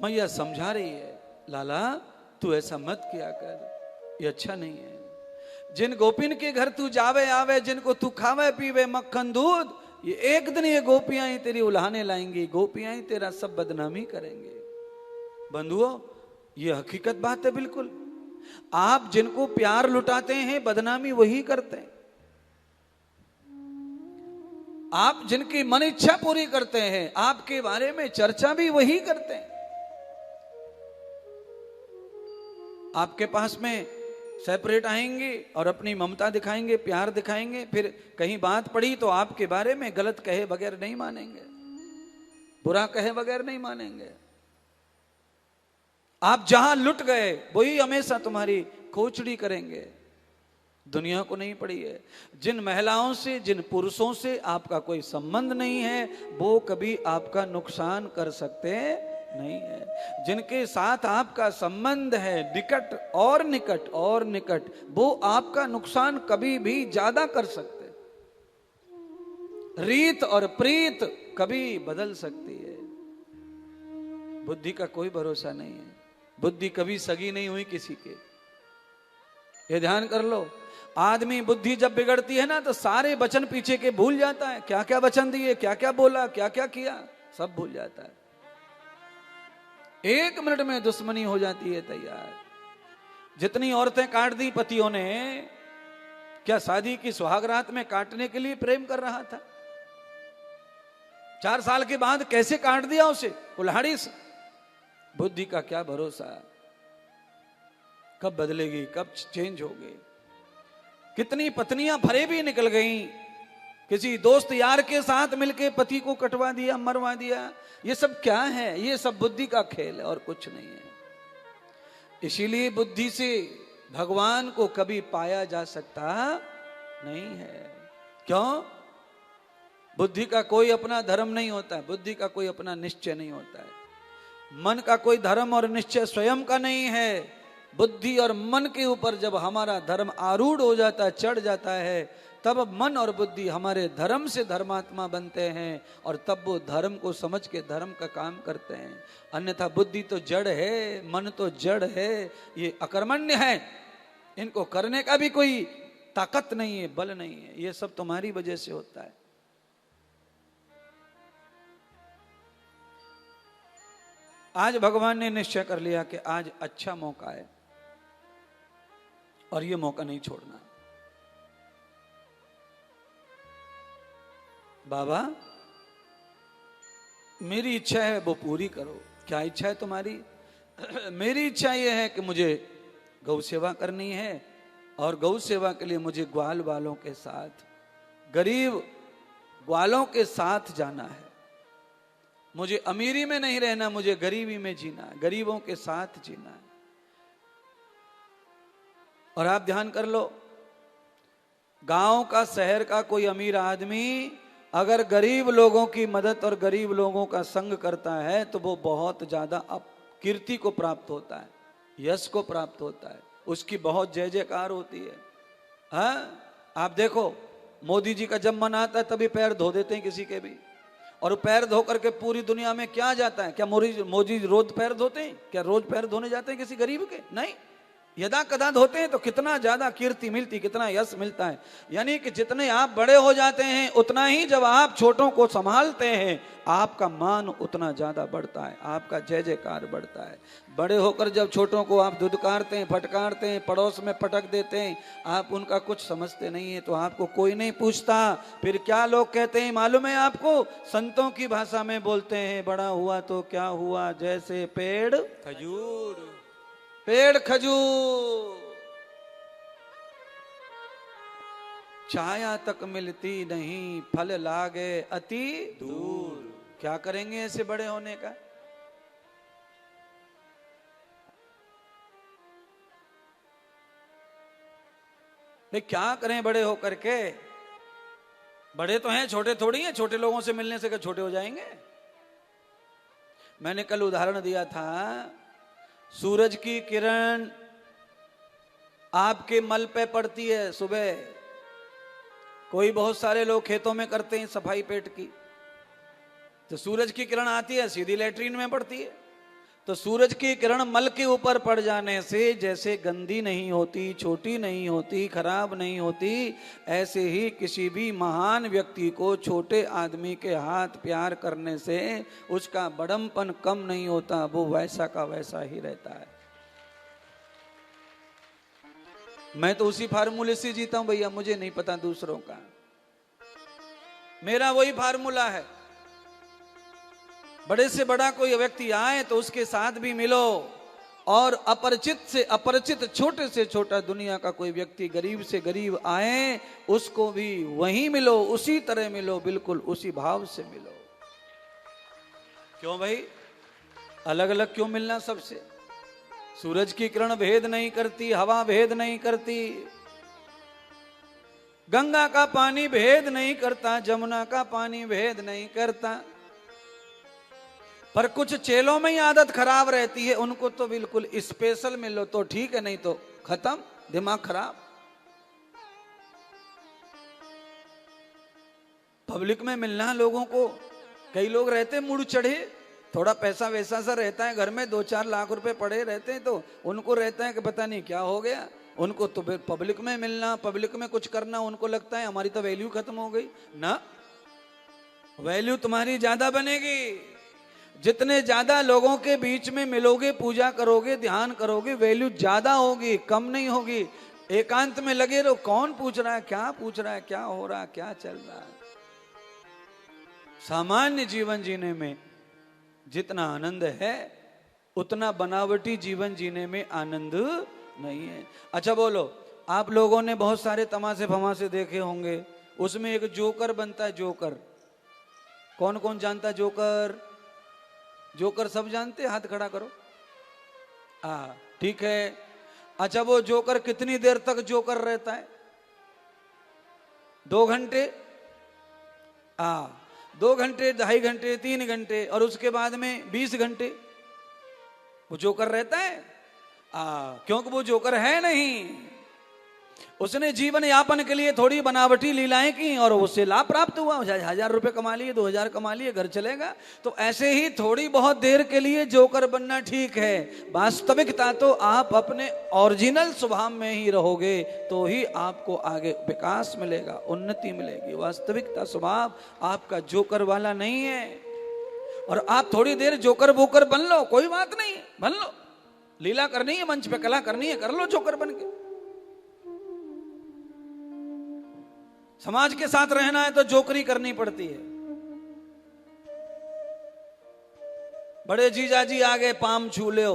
मैया समझा रही है, लाला तू ऐसा मत किया कर, ये अच्छा नहीं है। जिन गोपिन के घर तू जावे आवे, जिनको तू खावे पीवे मक्खन दूध, ये एक दिन ये गोपियां ही तेरी उल्हाने लाएंगी, गोपियां ही तेरा सब बदनामी करेंगे। बंधुओं, ये हकीकत बात है बिल्कुल। आप जिनको प्यार लुटाते हैं, बदनामी वही करते हैं। आप जिनकी मन इच्छा पूरी करते हैं, आपके बारे में चर्चा भी वही करते हैं। आपके पास में सेपरेट आएंगे और अपनी ममता दिखाएंगे, प्यार दिखाएंगे, फिर कहीं बात पड़ी तो आपके बारे में गलत कहे बगैर नहीं मानेंगे, बुरा कहे बगैर नहीं मानेंगे। आप जहां लुट गए वही हमेशा तुम्हारी खोचड़ी करेंगे। दुनिया को नहीं पड़ी है। जिन महिलाओं से, जिन पुरुषों से आपका कोई संबंध नहीं है, वो कभी आपका नुकसान कर सकते नहीं है। जिनके साथ आपका संबंध है, निकट और निकट और निकट, वो आपका नुकसान कभी भी ज्यादा कर सकते। रीत और प्रीत कभी बदल सकती है। बुद्धि का कोई भरोसा नहीं है। बुद्धि कभी सगी नहीं हुई किसी के, ये ध्यान कर लो। आदमी बुद्धि जब बिगड़ती है ना, तो सारे वचन पीछे के भूल जाता है। क्या क्या वचन दिए, क्या क्या बोला, क्या क्या किया, सब भूल जाता है। एक मिनट में दुश्मनी हो जाती है तैयार। जितनी औरतें काट दी पतियों ने, क्या शादी की सुहागरात में काटने के लिए प्रेम कर रहा था? 4 साल के बाद कैसे काट दिया उसे कुल्हाड़ी से। बुद्धि का क्या भरोसा, कब बदलेगी, कब चेंज होगी। कितनी पत्नियां फरे भी निकल गईं, किसी दोस्त यार के साथ मिलके पति को कटवा दिया, मरवा दिया। ये सब क्या है? ये सब बुद्धि का खेल है और कुछ नहीं है। इसीलिए बुद्धि से भगवान को कभी पाया जा सकता नहीं है। क्यों? बुद्धि का कोई अपना धर्म नहीं होता है, बुद्धि का कोई अपना निश्चय नहीं होता है, मन का कोई धर्म और निश्चय स्वयं का नहीं है। बुद्धि और मन के ऊपर जब हमारा धर्म आरूढ़ हो जाता है, चढ़ जाता है, तब मन और बुद्धि हमारे धर्म से धर्मात्मा बनते हैं और तब वो धर्म को समझ के धर्म का काम करते हैं। अन्यथा बुद्धि तो जड़ है, मन तो जड़ है, ये अकर्मण्य है, इनको करने का भी कोई ताकत नहीं है, बल नहीं है। ये सब तुम्हारी वजह से होता है। आज भगवान ने निश्चय कर लिया कि आज अच्छा मौका है और ये मौका नहीं छोड़ना। बाबा मेरी इच्छा है वो पूरी करो। क्या इच्छा है तुम्हारी? मेरी इच्छा ये है कि मुझे गौ सेवा करनी है और गौ सेवा के लिए मुझे ग्वाल वालों के साथ, गरीब ग्वालों के साथ जाना है। मुझे अमीरी में नहीं रहना, मुझे गरीबी में जीना है, गरीबों के साथ जीना है। और आप ध्यान कर लो, गांव का, शहर का कोई अमीर आदमी अगर गरीब लोगों की मदद और गरीब लोगों का संग करता है तो वो बहुत ज्यादा कीर्ति को प्राप्त होता है, यश को प्राप्त होता है, उसकी बहुत जय जयकार होती है। हाँ, आप देखो मोदी जी का जब मन आता है तभी पैर धो देते हैं किसी के भी, और पैर धो करके पूरी दुनिया में क्या जाता है? क्या मोदी रोज पैर धोते हैं? क्या रोज पैर धोने जाते हैं किसी गरीब के? नहीं, यदा कदा धोते हैं तो कितना ज्यादा कीर्ति मिलती, कितना यश मिलता है। यानी कि जितने आप बड़े हो जाते हैं उतना ही जब आप छोटों को संभालते हैं आपका मान उतना ज्यादा बढ़ता है, आपका जय जयकार बढ़ता है। बड़े होकर जब छोटों को आप धुदकारते हैं, फटकारते हैं, पड़ोस में पटक देते हैं, आप उनका कुछ समझते नहीं है, तो आपको कोई नहीं पूछता। फिर क्या लोग कहते हैं मालूम है आपको? संतों की भाषा में बोलते हैं, बड़ा हुआ तो क्या हुआ, जैसे पेड़ खजूर, पेड़ खजूर, छाया तक मिलती नहीं, फल लागे अति दूर। क्या करेंगे ऐसे बड़े होने का? भाई क्या करें बड़े होकर के? बड़े तो हैं, छोटे थोड़ी हैं। छोटे लोगों से मिलने से क्या छोटे हो जाएंगे? मैंने कल उदाहरण दिया था, सूरज की किरण आपके मल पे पड़ती है सुबह। कोई बहुत सारे लोग खेतों में करते हैं सफाई पेट की, तो सूरज की किरण आती है सीधी लेटरीन में पड़ती है। तो सूरज की किरण मल के ऊपर पड़ जाने से जैसे गंदी नहीं होती, छोटी नहीं होती, खराब नहीं होती, ऐसे ही किसी भी महान व्यक्ति को छोटे आदमी के हाथ प्यार करने से उसका बड़मपन कम नहीं होता, वो वैसा का वैसा ही रहता है। मैं तो उसी फार्मूले से जीता हूं भैया, मुझे नहीं पता दूसरों का, मेरा वही फार्मूला है। बड़े से बड़ा कोई व्यक्ति आए तो उसके साथ भी मिलो, और अपरिचित से अपरिचित, छोटे से छोटा दुनिया का कोई व्यक्ति गरीब से गरीब आए उसको भी वहीं मिलो, उसी तरह मिलो, बिल्कुल उसी भाव से मिलो। क्यों भाई अलग अलग क्यों मिलना सबसे? सूरज की किरण भेद नहीं करती, हवा भेद नहीं करती, गंगा का पानी भेद नहीं करता, जमुना का पानी भेद नहीं करता। पर कुछ चेलों में ही आदत खराब रहती है, उनको तो बिल्कुल स्पेशल मिलो तो ठीक है, नहीं तो खत्म, दिमाग खराब। पब्लिक में मिलना लोगों को, कई लोग रहते मूड चढ़े, थोड़ा पैसा वैसा सा रहता है घर में, 2-4 लाख रुपए पड़े रहते हैं, तो उनको रहता है कि पता नहीं क्या हो गया। उनको तो पब्लिक में मिलना, पब्लिक में कुछ करना, उनको लगता है हमारी तो वैल्यू खत्म हो गई ना। वैल्यू तुम्हारी ज्यादा बनेगी, जितने ज्यादा लोगों के बीच में मिलोगे, पूजा करोगे, ध्यान करोगे, वैल्यू ज्यादा होगी, कम नहीं होगी। एकांत में लगे रहो, कौन पूछ रहा है, क्या पूछ रहा है, क्या हो रहा है, क्या चल रहा है। सामान्य जीवन जीने में जितना आनंद है उतना बनावटी जीवन जीने में आनंद नहीं है। अच्छा बोलो, आप लोगों ने बहुत सारे तमाशे फमाशे देखे होंगे, उसमें एक जोकर बनता है, जोकर। कौन कौन जानता है जोकर? जोकर सब जानते हैं, हाथ खड़ा करो। हाँ ठीक है। अच्छा वो जोकर कितनी देर तक जोकर रहता है? 2 घंटे। हाँ 2 घंटे, 2.5 घंटे, 3 घंटे, और उसके बाद में 20 घंटे वो जोकर रहता है। क्योंकि वो जोकर है नहीं, उसने जीवन यापन के लिए थोड़ी बनावटी लीलाएं की और उससे लाभ प्राप्त हुआ। 1000 रुपए कमा लिए, 2000 कमा लिए, घर चलेगा। तो ऐसे ही थोड़ी बहुत देर के लिए जोकर बनना ठीक है। वास्तविकता तो आप अपने ओरिजिनल स्वभाव में ही रहोगे तो ही आपको आगे विकास मिलेगा, उन्नति मिलेगी। वास्तविकता स्वभाव आपका जोकर वाला नहीं है। और आप थोड़ी देर जोकर बोकर बन लो, कोई बात नहीं, बन लो। लीला करनी है, मंच पे कला करनी है, कर लो जोकर बन के। समाज के साथ रहना है तो जोकरी करनी पड़ती है। बड़े जीजाजी आगे पाम छू ले,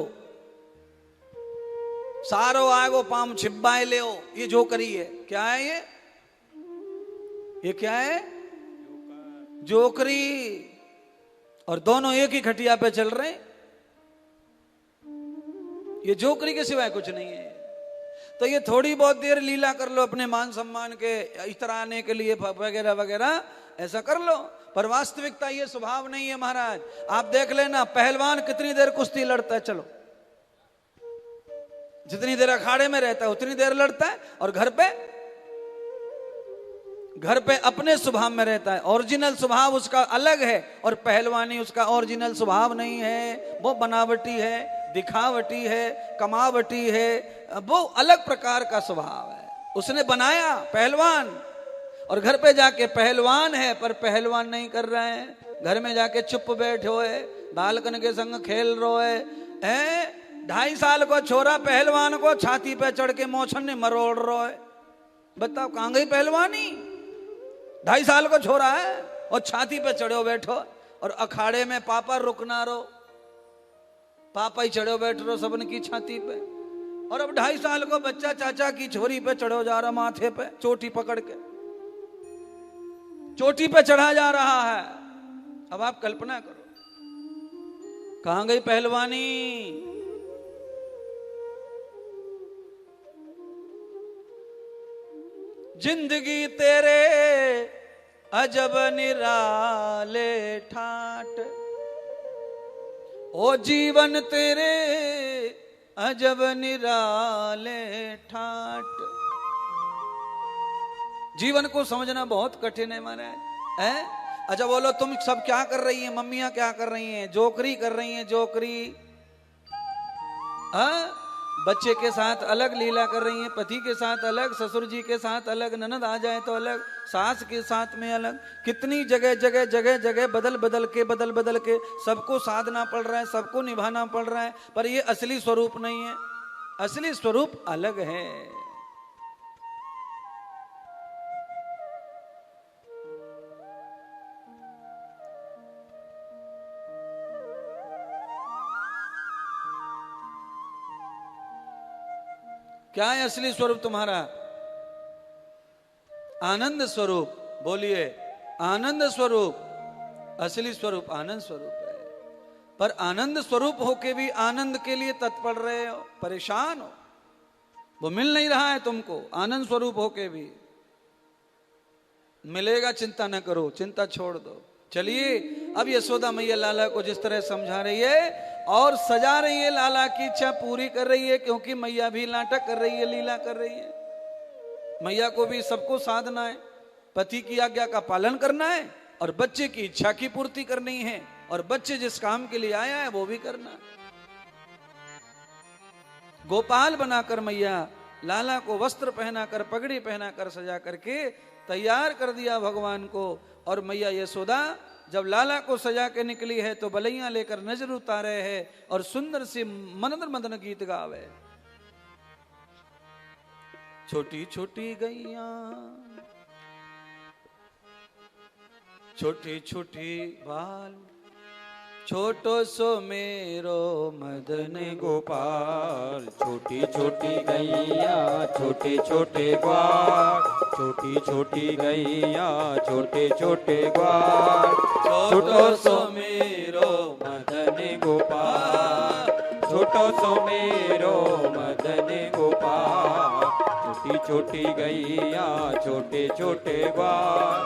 सारो आगो पाम छिब्बाए ले, ये जोकरी है। क्या है ये क्या है? जोकरी। और दोनों एक ही खटिया पे चल रहे हैं। ये जोकरी के सिवाय कुछ नहीं है। तो ये थोड़ी बहुत देर लीला कर लो अपने मान सम्मान के इतराने के लिए वगैरह वगैरह, ऐसा कर लो। पर वास्तविकता ये स्वभाव नहीं है महाराज। आप देख लेना पहलवान कितनी देर कुश्ती लड़ता है, चलो जितनी देर अखाड़े में रहता है उतनी देर लड़ता है, और घर पे अपने स्वभाव में रहता है। ओरिजिनल स्वभाव उसका अलग है, और पहलवानी उसका ओरिजिनल स्वभाव नहीं है। वो बनावटी है, दिखावटी है, कमावटी है, वो अलग प्रकार का स्वभाव है। उसने बनाया पहलवान, और घर पे जाके पहलवान है पर पहलवान नहीं कर रहे हैं। घर में जाके चुप बैठे हुए, बालकन के संग खेल रहे हैं। 2.5 साल को छोरा पहलवान को छाती पे चढ़ के मोछन ने मरोड़ रहा है। बताओ कहां गई पहलवानी? 2.5 साल को छोरा है और छाती पे चढ़ो बैठो, और अखाड़े में पापा रुकना रो, पापा ही चढ़ो बैठ रो सबन की छाती पे। और अब 2.5 साल को बच्चा चाचा की छोरी पे चढ़ो जा रहा, माथे पे चोटी पकड़ के चोटी पे चढ़ा जा रहा है। अब आप कल्पना करो कहां गई पहलवानी? जिंदगी तेरे अजब निराले ठाट, ओ जीवन तेरे अजब निराले ठाट। जीवन को समझना बहुत कठिन है महाराज, है? अच्छा बोलो तुम सब क्या कर रही हैं? मम्मियां क्या कर रही हैं? जोकरी कर रही हैं, जोकरी। बच्चे के साथ अलग लीला कर रही हैं, पति के साथ अलग, ससुर जी के साथ अलग, ननद आ जाए तो अलग, सास के साथ में अलग। कितनी जगह जगह जगह जगह बदल बदल के सबको साधना पड़ रहा है, सबको निभाना पड़ रहा है। पर ये असली स्वरूप नहीं है, असली स्वरूप अलग है। क्या है असली स्वरूप तुम्हारा? आनंद स्वरूप। बोलिए आनंद स्वरूप। असली स्वरूप आनंद स्वरूप है। पर आनंद स्वरूप होके भी आनंद के लिए तत्पर रहे हो, परेशान हो, वो मिल नहीं रहा है तुमको। आनंद स्वरूप होके भी मिलेगा, चिंता न करो, चिंता छोड़ दो। चलिए अब यशोदा मैया लाला को जिस तरह समझा रही है और सजा रही है, लाला की इच्छा पूरी कर रही है, क्योंकि मैया भी नाटक कर रही है, लीला कर रही है। मैया को भी सबको साधना है, पति की आज्ञा का पालन करना है और बच्चे की इच्छा की पूर्ति करनी है, और बच्चे जिस काम के लिए आया है वो भी करना है। गोपाल बनाकर मैया लाला को वस्त्र पहनाकर, पगड़ी पहनाकर, सजा करके तैयार कर दिया भगवान को। और मैया यशोदा जब लाला को सजा के निकली है तो बलैया लेकर नजर उतारे है और सुंदर सी मनन मदन गीत गावे। छोटी छोटी गैया, छोटी छोटी बाल, छोटो सो मेरो मदन गोपाल। छोटी छोटी गैया छोटे छोटे ग्वाल, छोटी छोटी गैया छोटे छोटे ग्वाल। छोटो सो मेरो मदन गोपाल, छोटो सो मेरो मदन गोपाल। छोटी छोटी गैया छोटे छोटे ग्वाल,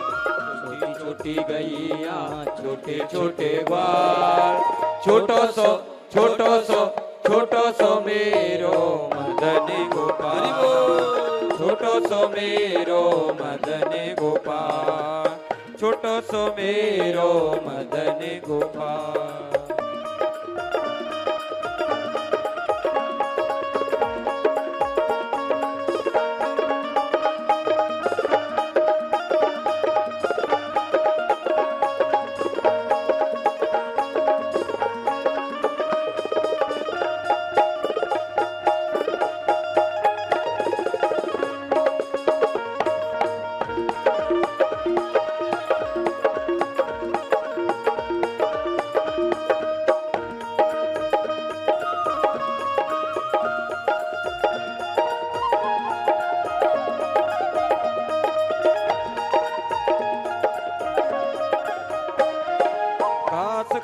छोटी छोटी गैया छोटे छोटे ग्वाल। छोटो सो छोटो सो मेरो मदन गोपाल, छोटो सो मेरो मदन गोपाल, छोटो सो मेरो मदन गोपाल।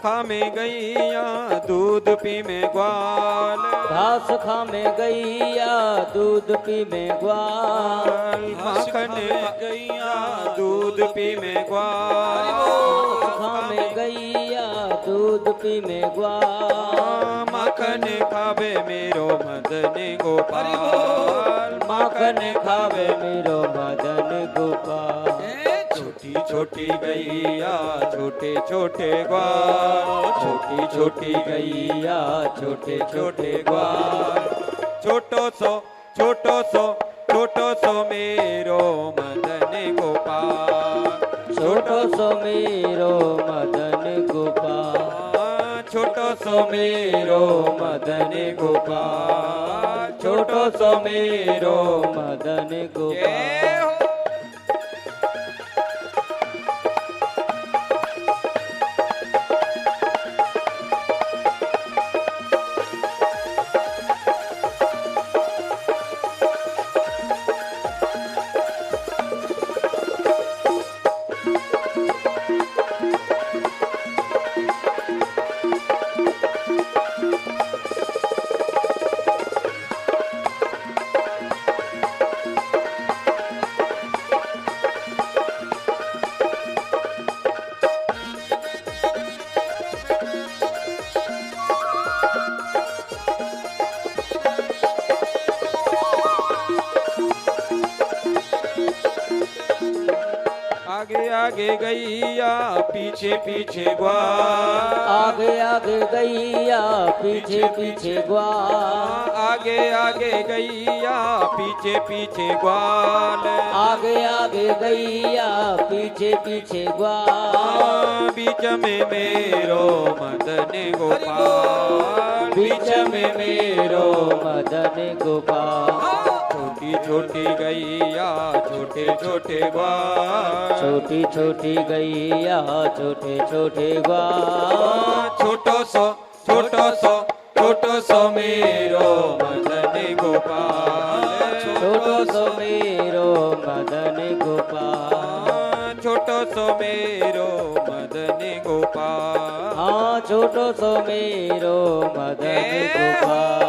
खा में गैया दूध पी में ग्वाल, घास खा में गैया दूध पी में ग्वाल। माखन गैया दूध पी में ग्वाल, खा में गैया दूध पी में ग्वाल। माखन खावे मेरो मदन गोपाल, माखन खावे मेरो मदन गोपाल। छोटी छोटी गैया छोटे छोटे ग्वाल, छोटी छोटी गैया छोटे छोटे ग्वाल। छोटो सो मेरो मदन गोपाल, छोटो सो मेरो मदन गोपाल। छोटो सो मेरो मदन गोपाल, छोटो सो मेरो मदन गोपाल। आगे आगे गैया पीछे पीछे ग्वाल, आगे आगे गैया पीछे पीछे ग्वाल। आगे आगे गैया पीछे पीछे ग्वाल, आगे आगे गैया पीछे पीछे ग्वाल। बीच में मेरो मदन गोपाल, बीच में मेरो मदन गोपाल। छोटी छोटी गैया छोटे छोटे ग्वाल, छोटी छोटी गैया छोटे छोटे ग्वाल। छोटो सो मेरो मदन गोपाल, छोटो सो मेरो मदन गोपाल। छोटो सो मेरो मदन गोपाल। हाँ छोटो सो मेरो मदन गोपाल।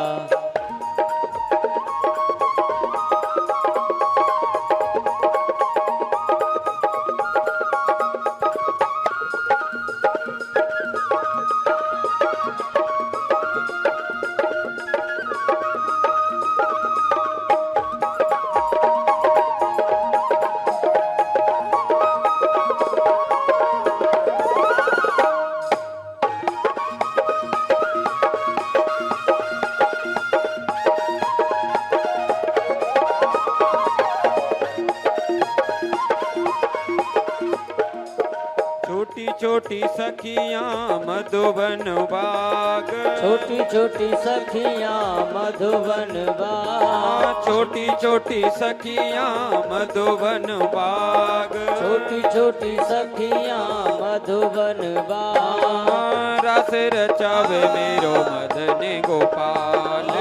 छोटी सखियां मधुबन बाग, छोटी छोटी सखियां मधुबन बाग, छोटी छोटी सखियां मधुबन बाग, छोटी छोटी सखियां मधुबन बाग। रस रचावे मेरो मदन गोपाल,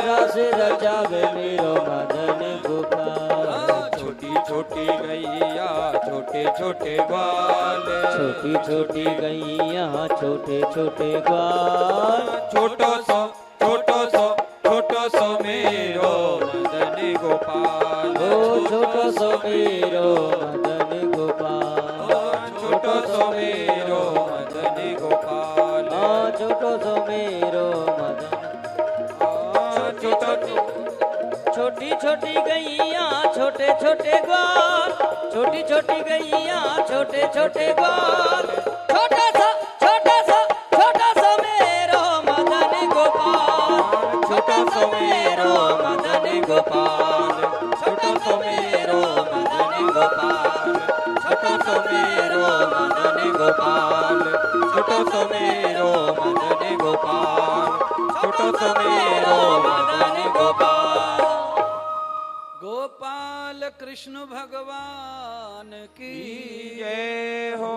रस रचावे मेरो मदन गोपाल। छोटी छोटी गैया छोटे छोटे ग्वाल, छोटी छोटी गैया छोटे छोटे ग्वाल। छोटो सो मेरो मदन गोपाल, छोटो सो मेरो मदन गोपाल। छोटो सो मेरो मदन गोपाल, छोटो सो मेरो मदन। छोटी छोटी गैया छोटे छोटे ग्वाल, छोटी छोटी गैया छोटे छोटे ग्वाल। छोटा सा मेरो मदन गोपाल, छोटा सा मेरो मदन गोपाल। छोटा सा मेरो मदन गोपाल, छोटा सा मेरो मदन गोपाल। छोटा सा मेरो मदन गोपाल, छोटा सा मेरो मदन गोपाल। गोपाल कृष्ण भगवान की जय हो।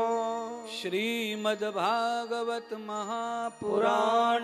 श्रीमद् भागवत महापुराण पुराण